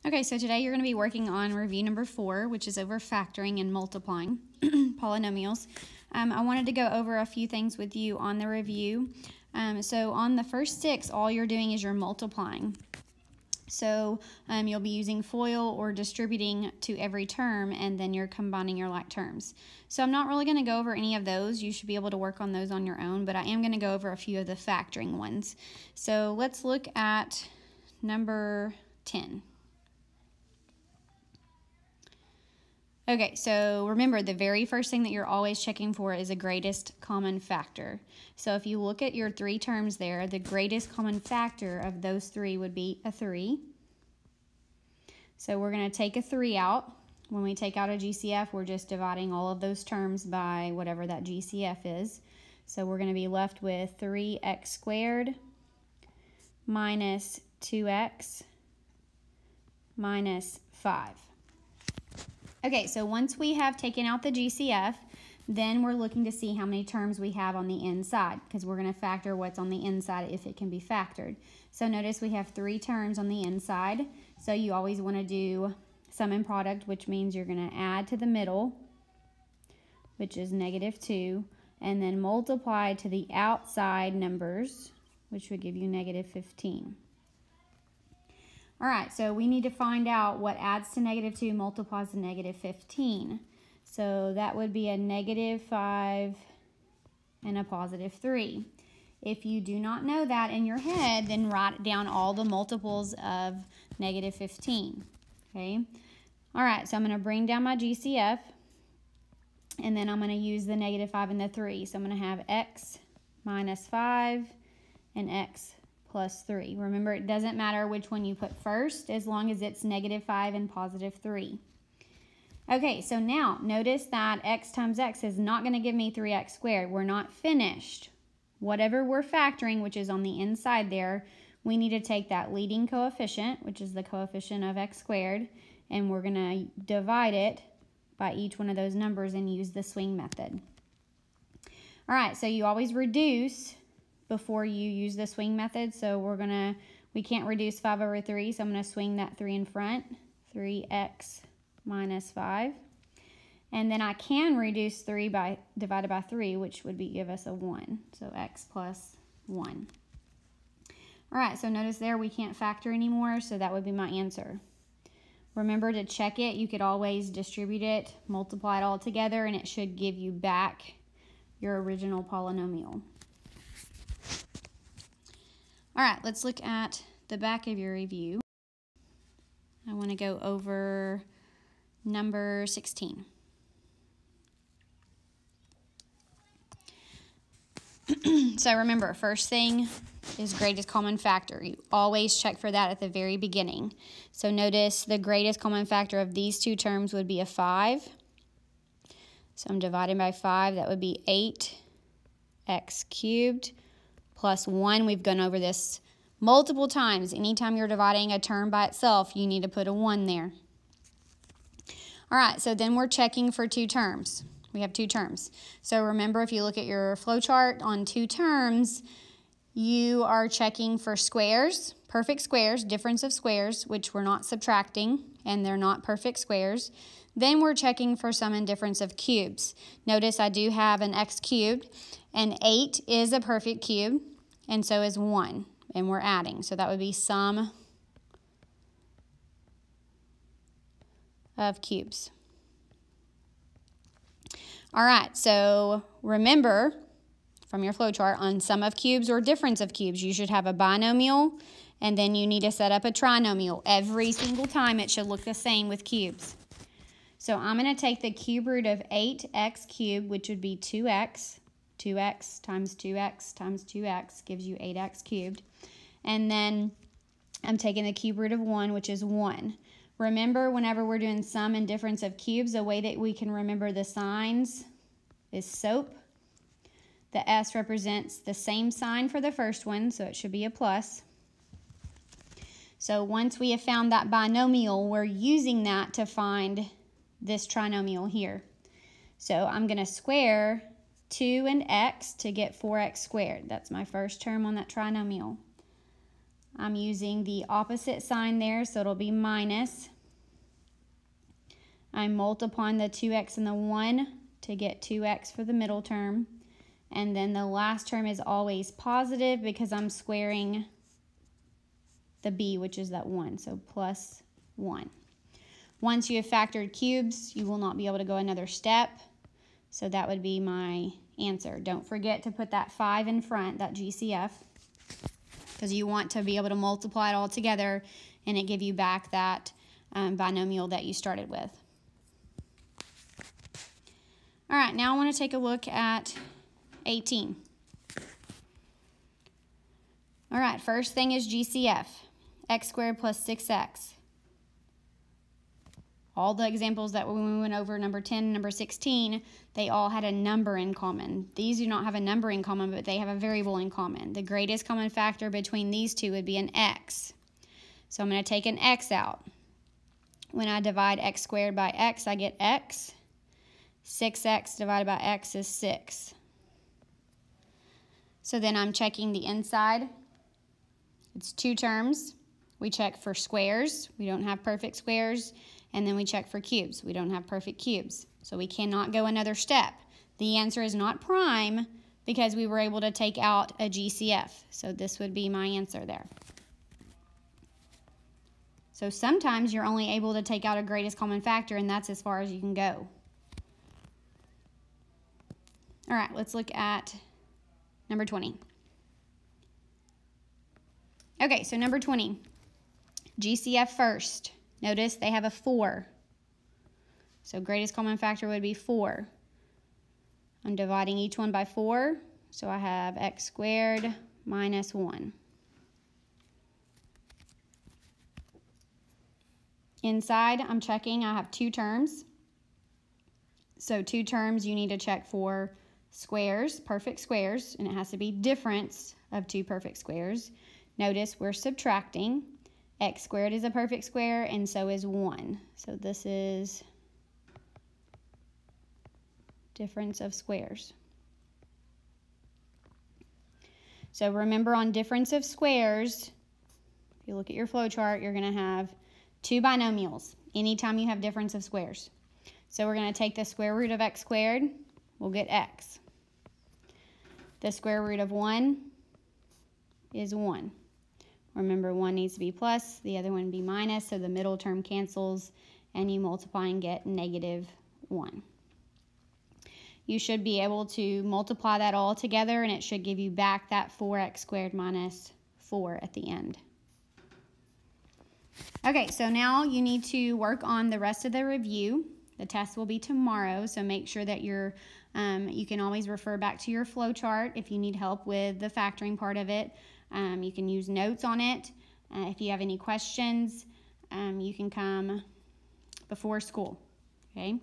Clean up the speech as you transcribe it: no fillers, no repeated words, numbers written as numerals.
Okay, so today you're going to be working on review number 4, which is over factoring and multiplying polynomials. I wanted to go over a few things with you on the review. So on the first 6, all you're doing is you're multiplying. So you'll be using FOIL or distributing to every term, and then you're combining your like terms. So I'm not really going to go over any of those. You should be able to work on those on your own, but I am going to go over a few of the factoring ones. So let's look at number 10. Okay, so remember, the very first thing that you're always checking for is a greatest common factor. So if you look at your 3 terms there, the greatest common factor of those 3 would be a 3. So we're going to take a 3 out. When we take out a GCF, we're just dividing all of those terms by whatever that GCF is. So we're going to be left with 3x squared minus 2x minus 5. Okay, so once we have taken out the GCF, then we're looking to see how many terms we have on the inside, because we're going to factor what's on the inside if it can be factored. So notice we have 3 terms on the inside, so you always want to do sum and product, which means you're going to add to the middle, which is -2, and then multiply to the outside numbers, which would give you -15. All right, so we need to find out what adds to -2 multiplies to -15. So that would be a -5 and a +3. If you do not know that in your head, then write down all the multiples of -15, okay? All right, so I'm going to bring down my GCF, and then I'm going to use the -5 and the 3. So I'm going to have x minus 5 and x plus 3. Remember, it doesn't matter which one you put first as long as it's -5 and +3. Okay, so now notice that x times x is not going to give me 3x squared. We're not finished. Whatever we're factoring, which is on the inside there, we need to take that leading coefficient, which is the coefficient of x squared, and we're going to divide it by each one of those numbers and use the swing method. All right, so you always reduce before you use the swing method. So we can't reduce 5 over 3, so I'm going to swing that 3 in front, 3x minus 5. And then I can reduce 3 by divided by 3, which would give us a 1, so x plus 1. All right, so notice there we can't factor anymore, so that would be my answer. Remember to check it. You could always distribute it, multiply it all together, and it should give you back your original polynomial. All right, let's look at the back of your review. I want to go over number 16. So remember, first thing is greatest common factor. You always check for that at the very beginning. So notice the greatest common factor of these 2 terms would be a 5. So I'm dividing by 5. That would be 8x cubed. Plus 1, we've gone over this multiple times. Anytime you're dividing a term by itself, you need to put a 1 there. All right, so then we're checking for 2 terms. We have 2 terms. So remember, if you look at your flow chart on 2 terms, you are checking for squares, perfect squares, difference of squares, which we're not subtracting, and they're not perfect squares. Then we're checking for sum and difference of cubes. Notice I do have an x cubed, and 8 is a perfect cube, and so is 1, and we're adding. So that would be sum of cubes. All right, so remember from your flow chart, on sum of cubes or difference of cubes, you should have a binomial, and then you need to set up a trinomial. Every single time it should look the same with cubes. So I'm going to take the cube root of 8x cubed, which would be 2x. 2x times 2x times 2x gives you 8x cubed. And then I'm taking the cube root of 1, which is 1. Remember, whenever we're doing sum and difference of cubes, a way that we can remember the signs is SOAP. The S represents the same sign for the first one, so it should be a plus. So once we have found that binomial, we're using that to find this trinomial here. So I'm going to square 2 and x to get 4x squared. That's my first term on that trinomial. I'm using the opposite sign there, so it'll be minus. I'm multiplying the 2x and the 1 to get 2x for the middle term. And then the last term is always positive because I'm squaring the b, which is that 1, so plus 1. Once you have factored cubes, you will not be able to go another step. So that would be my answer. Don't forget to put that 5 in front, that GCF, because you want to be able to multiply it all together and it give you back that binomial that you started with. All right, now I want to take a look at 18. All right, first thing is GCF, x squared plus 6x. All the examples that when we went over, number 10 and number 16, they all had a number in common. These do not have a number in common, but they have a variable in common. The greatest common factor between these two would be an x. So I'm going to take an x out. When I divide x squared by x, I get x. 6x divided by x is 6. So then I'm checking the inside. It's 2 terms. We check for squares. We don't have perfect squares. And then we check for cubes. We don't have perfect cubes. So we cannot go another step. The answer is not prime because we were able to take out a GCF. So this would be my answer there. So sometimes you're only able to take out a greatest common factor, and that's as far as you can go. All right, let's look at number 20. Okay, so number 20, GCF first. Notice they have a 4. So greatest common factor would be 4. I'm dividing each one by 4, so I have x squared minus 1. Inside, I'm checking, I have 2 terms. So 2 terms, you need to check for squares, perfect squares, and it has to be difference of 2 perfect squares. Notice we're subtracting. X squared is a perfect square, and so is 1. So this is difference of squares. So remember, on difference of squares, if you look at your flow chart, you're going to have 2 binomials anytime you have difference of squares. So we're going to take the square root of x squared, we'll get x. The square root of 1 is 1. Remember, one needs to be plus, the other one be minus, so the middle term cancels, and you multiply and get -1. You should be able to multiply that all together, and it should give you back that 4x squared minus 4 at the end. Okay, so now you need to work on the rest of the review. The test will be tomorrow, so make sure that you can always refer back to your flow chart if you need help with the factoring part of it. You can use notes on it. If you have any questions, you can come before school, okay?